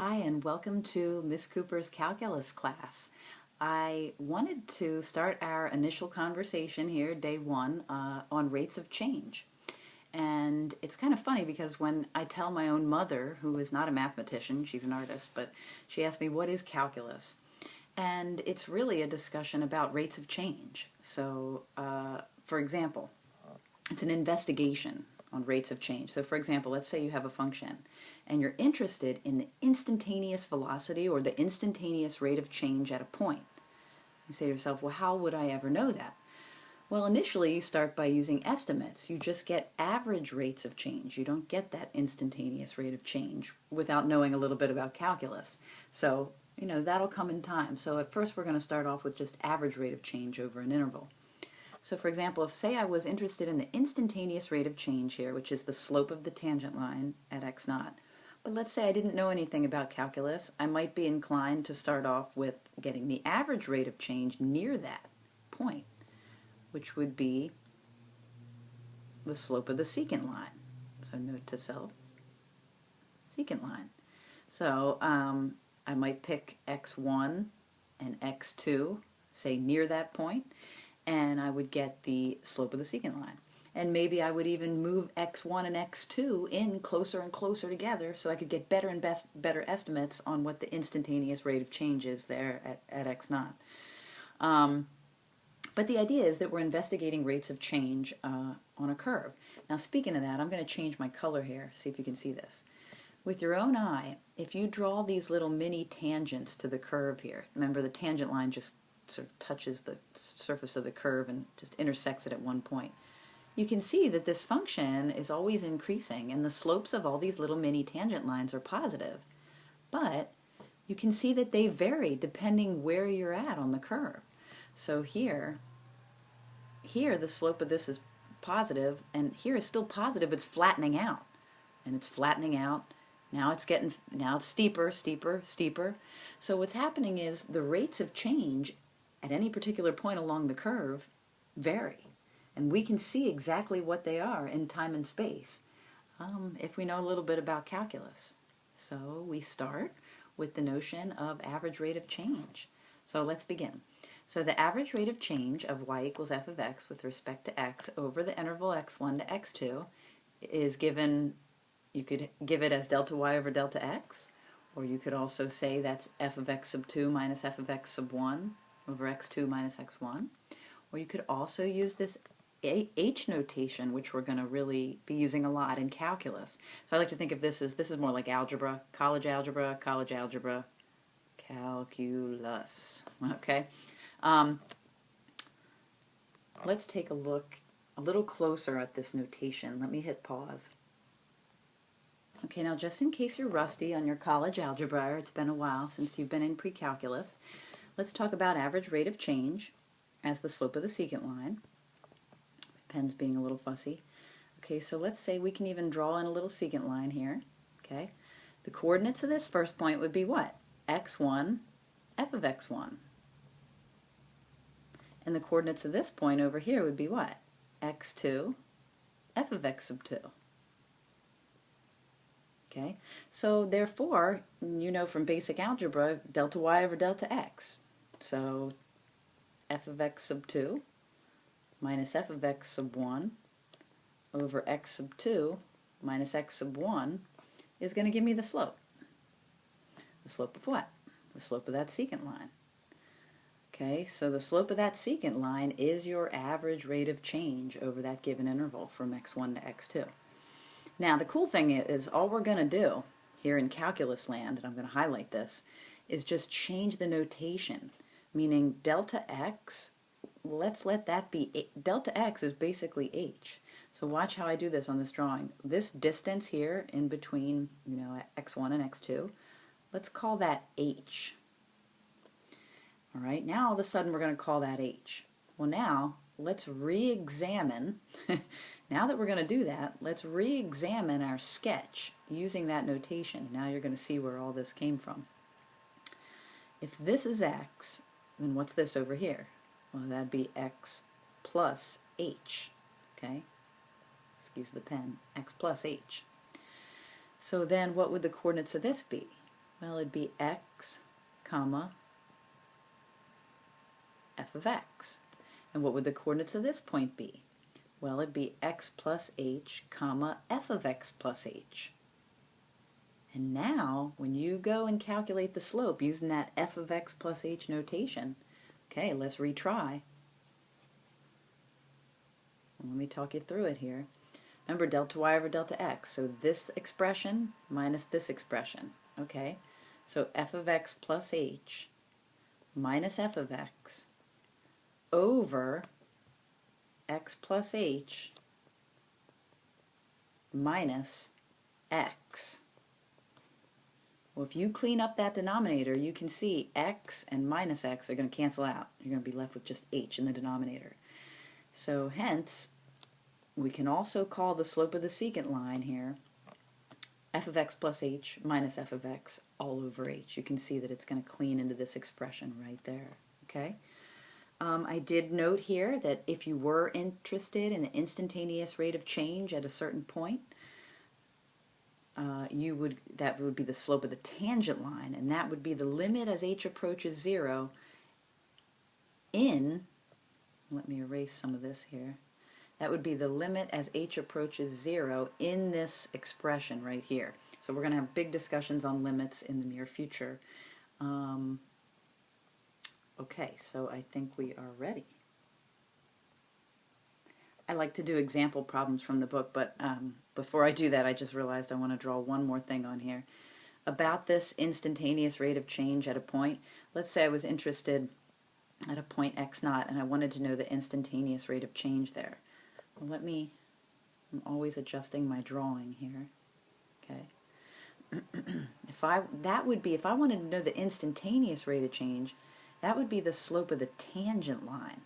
Hi, and welcome to Miss Cooper's calculus class. I wanted to start our initial conversation here, day one, on rates of change. And it's kind of funny because when I tell my own mother, who is not a mathematician, she's an artist, but she asked me, what is calculus? And it's really a discussion about rates of change. So, for example, it's an investigation on rates of change. So for example, let's say you have a function and you're interested in the instantaneous velocity or the instantaneous rate of change at a point. You say to yourself, well, how would I ever know that? Well, initially you start by using estimates. You just get average rates of change. You don't get that instantaneous rate of change without knowing a little bit about calculus. So, that'll come in time. So at first we're going to start off with just average rate of change over an interval. So for example, if say I was interested in the instantaneous rate of change here, which is the slope of the tangent line at x naught, but let's say I didn't know anything about calculus, I might be inclined to start off with getting the average rate of change near that point, which would be the slope of the secant line. So note to self, secant line. So I might pick x1 and x2, say near that point, and I would get the slope of the secant line. And maybe I would even move x1 and x2 in closer and closer together so I could get better and better estimates on what the instantaneous rate of change is there at x naught. But the idea is that we're investigating rates of change on a curve. Now speaking of that, I'm going to change my color here, see if you can see this. With your own eye, if you draw these little mini tangents to the curve here, remember the tangent line just sort of touches the surface of the curve and just intersects it at one point. You can see that this function is always increasing and the slopes of all these little mini tangent lines are positive. But you can see that they vary depending where you're at on the curve. So here the slope of this is positive and here is still positive, it's flattening out. And it's flattening out. Now it's steeper, steeper, steeper. So what's happening is the rates of change at any particular point along the curve vary. And we can see exactly what they are in time and space if we know a little bit about calculus. So we start with the notion of average rate of change. So let's begin. So the average rate of change of y equals f of x with respect to x over the interval x1 to x2 is given, you could give it as delta y over delta x, or you could also say that's f of x sub 2 minus f of x sub 1 over x2 minus x1. Or you could also use this h notation, which we're going to really be using a lot in calculus. So I like to think of this is more like algebra, college algebra, calculus. Okay. Let's take a look a little closer at this notation. Let me hit pause. Okay, now just in case you're rusty on your college algebra, or it's been a while since you've been in pre-calculus, let's talk about average rate of change as the slope of the secant line. My pen's being a little fussy. Okay, so let's say we can even draw in a little secant line here. Okay, the coordinates of this first point would be what? x1, f of x1. And the coordinates of this point over here would be what? x2, f of x sub 2. Okay, so therefore, you know from basic algebra, delta y over delta x. So f of x sub 2 minus f of x sub 1 over x sub 2 minus x sub 1 is going to give me the slope. The slope of what? The slope of that secant line. Okay, so the slope of that secant line is your average rate of change over that given interval from x1 to x2. Now the cool thing is all we're going to do here in calculus land, and I'm going to highlight this, is just change the notation, meaning delta x, let's let that be, delta x is basically h. So watch how I do this on this drawing. This distance here in between, x1 and x2, let's call that h. All right, now all of a sudden we're going to call that h. Well now, let's re-examine, now that we're going to do that, let's re-examine our sketch using that notation. Now you're going to see where all this came from. If this is x, then what's this over here? Well, that'd be x plus h, okay? Excuse the pen, x plus h. So then what would the coordinates of this be? Well, it'd be x, comma, f of x. And what would the coordinates of this point be? Well, it'd be x plus h, comma, f of x plus h. And now, when you go and calculate the slope using that f of x plus h notation, okay, let's retry. Let me talk you through it here. Remember, delta y over delta x. So this expression minus this expression, okay? So f of x plus h minus f of x over x plus h minus x. Well, if you clean up that denominator, you can see x and minus x are going to cancel out. You're going to be left with just h in the denominator. So hence, we can also call the slope of the secant line here f of x plus h minus f of x all over h. You can see that it's going to clean into this expression right there. Okay. I did note here that if you were interested in the instantaneous rate of change at a certain point, that would be the slope of the tangent line, and that would be the limit as h approaches 0 in, let me erase some of this here, that would be the limit as h approaches 0 in this expression right here. So we're going to have big discussions on limits in the near future. Okay, so I think we are ready. I like to do example problems from the book, but before I do that, I just realized I want to draw one more thing on here. About this instantaneous rate of change at a point, let's say I was interested at a point x naught and I wanted to know the instantaneous rate of change there. Well, I'm always adjusting my drawing here. Okay. If I wanted to know the instantaneous rate of change, that would be the slope of the tangent line.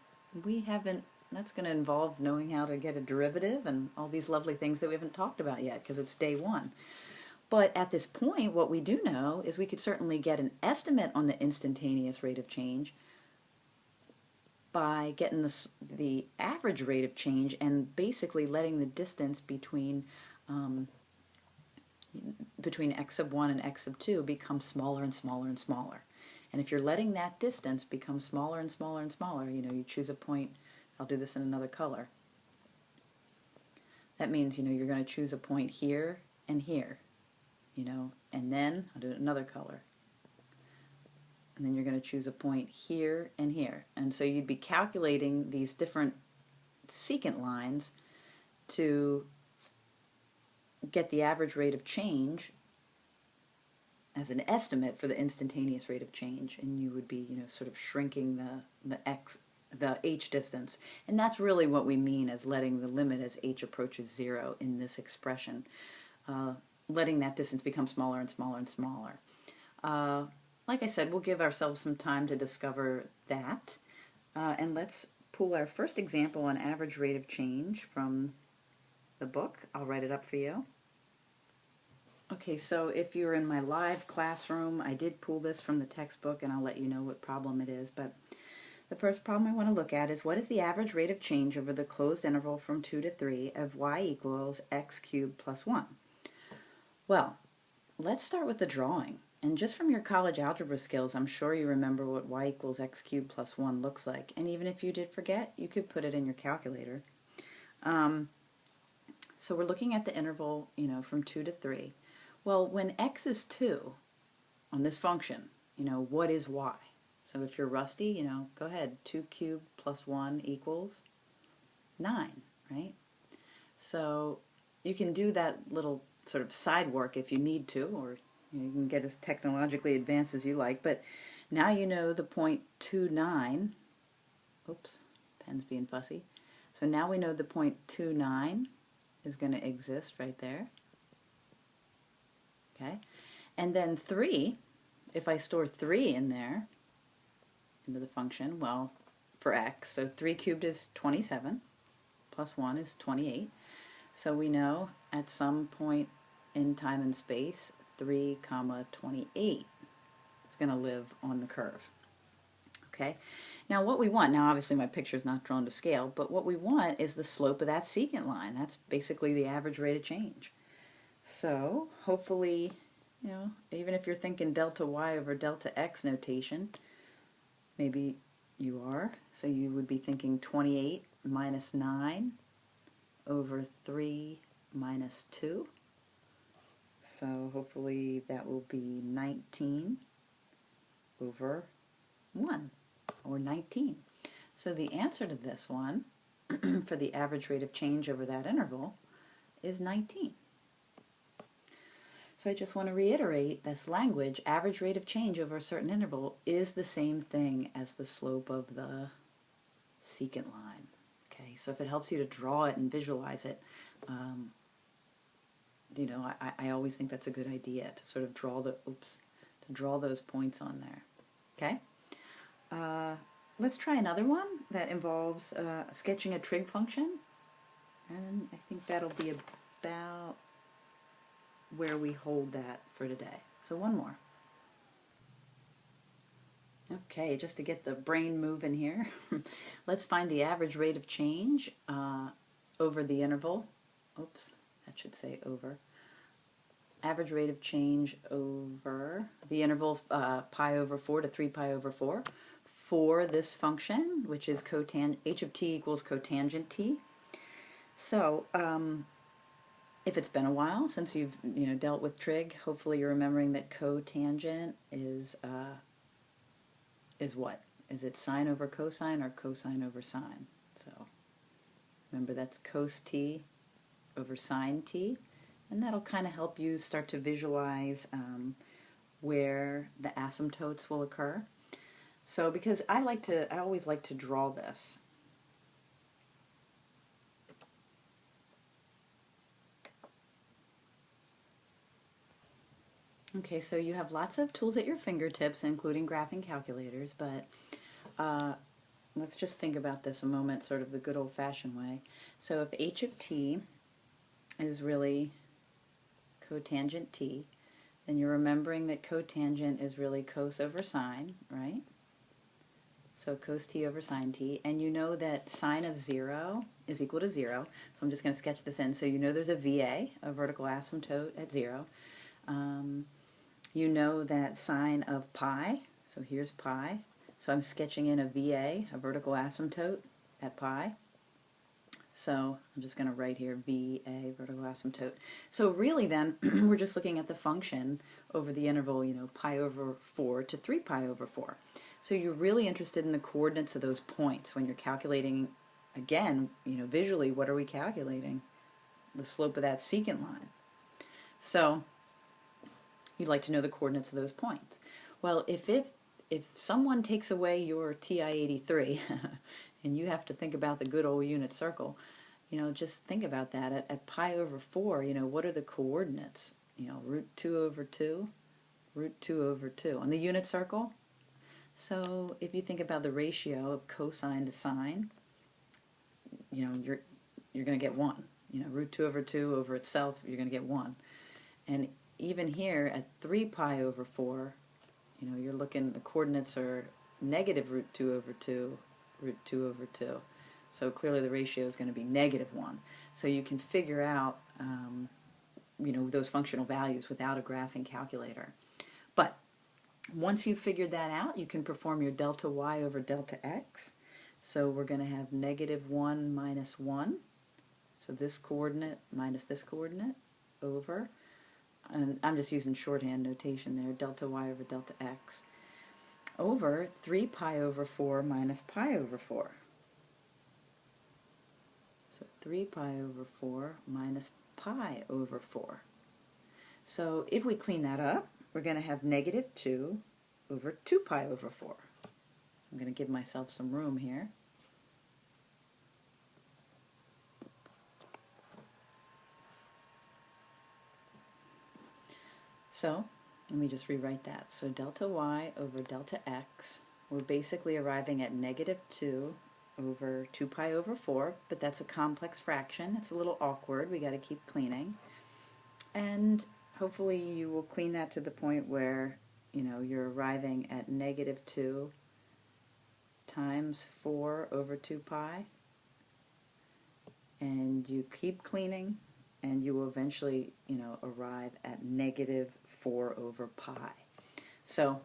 That's going to involve knowing how to get a derivative and all these lovely things that we haven't talked about yet because it's day one. But at this point, what we do know is we could certainly get an estimate on the instantaneous rate of change by getting the average rate of change and basically letting the distance between x sub 1 and x sub 2 become smaller and smaller and smaller. And if you're letting that distance become smaller and smaller and smaller, you choose a point. I'll do this in another color. That means, you're going to choose a point here and here, and then I'll do another color. And then you're going to choose a point here and here. And so you'd be calculating these different secant lines to get the average rate of change as an estimate for the instantaneous rate of change, and you would be, sort of shrinking the h distance. And that's really what we mean as letting the limit as h approaches 0 in this expression, letting that distance become smaller and smaller and smaller. Like I said, we'll give ourselves some time to discover that. And let's pull our first example on average rate of change from the book. I'll write it up for you. Okay, so if you're in my live classroom, I did pull this from the textbook, and I'll let you know what problem it is. But the first problem I want to look at is, what is the average rate of change over the closed interval from 2 to 3 of y equals x cubed plus 1? Well, let's start with the drawing. And just from your college algebra skills, I'm sure you remember what y equals x cubed plus 1 looks like. And even if you did forget, you could put it in your calculator. So we're looking at the interval, from 2 to 3. Well, when x is 2 on this function, what is y? So if you're rusty, go ahead. 2 cubed plus 1 equals 9, right? So you can do that little sort of side work if you need to, or you can get as technologically advanced as you like. But now you know the point 2,9. Oops, pen's being fussy. So now we know the point 2,9 is going to exist right there. Okay, and then 3, if I store 3 in there, into the function, well, for x, so 3 cubed is 27, plus 1 is 28. So we know at some point in time and space, 3, 28 is going to live on the curve. Okay, now what we want, now obviously my picture is not drawn to scale, but what we want is the slope of that secant line. That's basically the average rate of change. So hopefully You know, even if you're thinking delta y over delta x notation, maybe you are. So you would be thinking 28 minus 9 over 3 minus 2. So hopefully that will be 19 over 1, or 19. So the answer to this one, for the average rate of change over that interval, is 19. So I just want to reiterate this language, average rate of change over a certain interval, is the same thing as the slope of the secant line. Okay, so if it helps you to draw it and visualize it, you know, I always think that's a good idea to sort of draw draw those points on there. Okay, let's try another one that involves sketching a trig function, and I think that'll be about where we hold that for today. So one more. Okay, just to get the brain moving here, let's find the average rate of change over the interval. Oops, that should say over. Average rate of change over the interval pi over 4 to 3 pi over 4 for this function, which is h of t equals cotangent t. So if it's been a while since you've dealt with trig, hopefully you're remembering that cotangent is what? Is it sine over cosine or cosine over sine? So remember that's cos t over sine t, and that'll kind of help you start to visualize where the asymptotes will occur. So because I always like to draw this. Okay, so you have lots of tools at your fingertips, including graphing calculators, but let's just think about this a moment, sort of the good old-fashioned way. So if h of t is really cotangent t, then you're remembering that cotangent is really cos over sine, right? So cos t over sine t, and you know that sine of 0 is equal to 0, so I'm just going to sketch this in. So you know there's a VA, a vertical asymptote, at 0. You know that sine of pi, so here's pi, so I'm sketching in a VA, a vertical asymptote, at pi. So I'm just going to write here VA, vertical asymptote. So really then, we're just looking at the function over the interval, pi over 4 to 3 pi over 4. So you're really interested in the coordinates of those points when you're calculating, again, visually, what are we calculating? The slope of that secant line. So you'd like to know the coordinates of those points. Well, if someone takes away your TI-83 and you have to think about the good old unit circle, just think about that. At pi over 4, what are the coordinates? Root 2 over 2, root 2 over 2. On the unit circle, so if you think about the ratio of cosine to sine, you're going to get 1. Root 2 over 2 over itself, you're going to get 1. And even here at 3 pi over 4, you're looking, the coordinates are negative root 2 over 2, root 2 over 2. So clearly the ratio is going to be negative 1. So you can figure out, those functional values without a graphing calculator. But once you've figured that out, you can perform your delta y over delta x. So we're going to have negative 1 minus 1. So this coordinate minus this coordinate over, and I'm just using shorthand notation there, delta y over delta x, over 3 pi over 4 minus pi over 4. So 3 pi over 4 minus pi over 4. So if we clean that up, we're going to have negative 2 over 2 pi over 4. I'm going to give myself some room here. So let me just rewrite that. So delta y over delta x, we're basically arriving at negative 2 over 2 pi over 4, but that's a complex fraction. It's a little awkward. We got to keep cleaning. And hopefully you will clean that to the point where, you're arriving at negative 2 times 4 over 2 pi. And you keep cleaning, and you will eventually, arrive at negative 4 over pi. So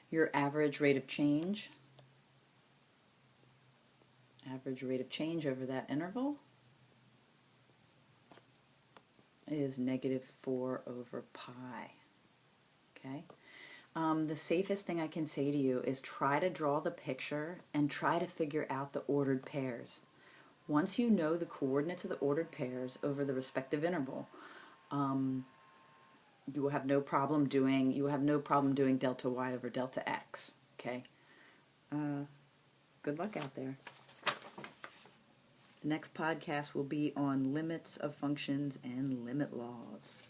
your average rate of change over that interval is negative 4 over pi. Okay. The safest thing I can say to you is try to draw the picture and try to figure out the ordered pairs. Once you know the coordinates of the ordered pairs over the respective interval, you will have no problem doing delta y over delta x. Okay. Good luck out there. The next podcast will be on limits of functions and limit laws.